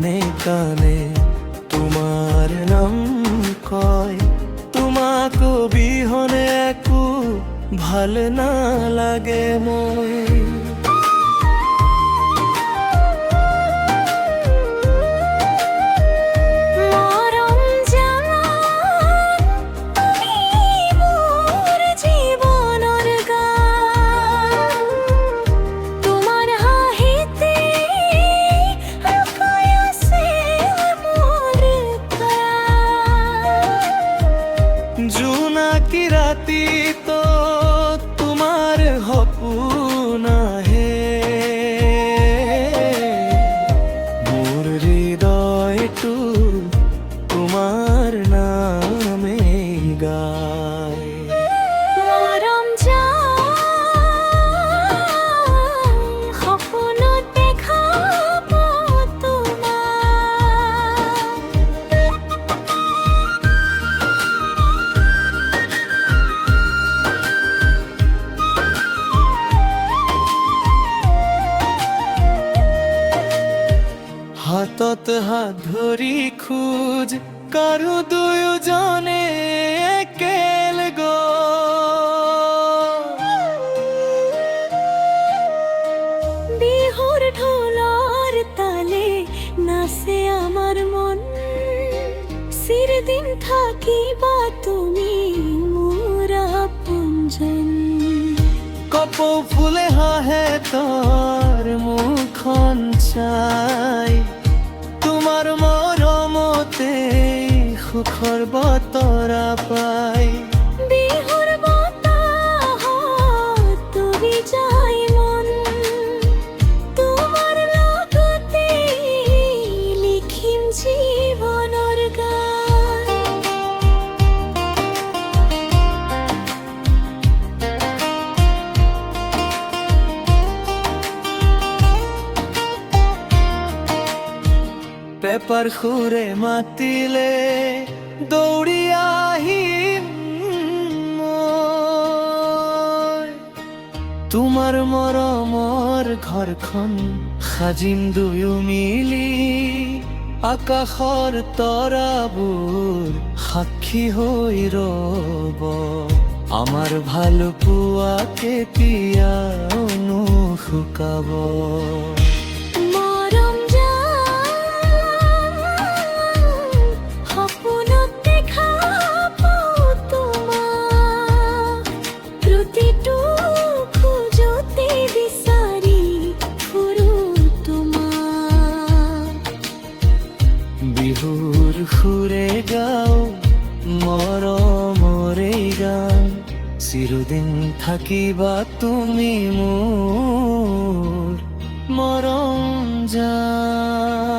কানে কানে তোমার নাম কয়। তোমাকো বিহনে একো ভাল না লাগে মই। জোনাকি ৰাতি তো তোমাৰ সপোনা হে, মোৰ হৃদয়টো তোমাৰ নামে গায়। হাতত হাত ধৰি খোজ কাৰো দুয়োজনে একেলগ, বিহুৰ ঢোলৰ তালে নাচে আমাৰ মন। চিৰদিন থাকিবা তুমি মোৰ আপোনজন। কপৌ ফুলে হাঁহে তোৰ মুখখন চাই, তোমাৰ মৰমতে সুখৰ বতৰা পাই। বিহুৰ বতাহত উৰি যায় মন, তোমাৰ লগতে লিখিম জীৱনৰ গান। পেপাৰ সুৰে মাতিলে দৌৰি আহিম মই, তোমাৰ মৰমৰ ঘৰখন সাজিম দুয়ো মিলি। আকাশৰ তৰাবোৰ সাক্ষী হৈ ৰব, আমাৰ ভাল পোৱা কেতিয়াও নুশুকাব। বিহুৰ সুৰে গাও মৰমৰে গান, চিৰদিন থাকিবা তুমি মোৰ মৰম জান।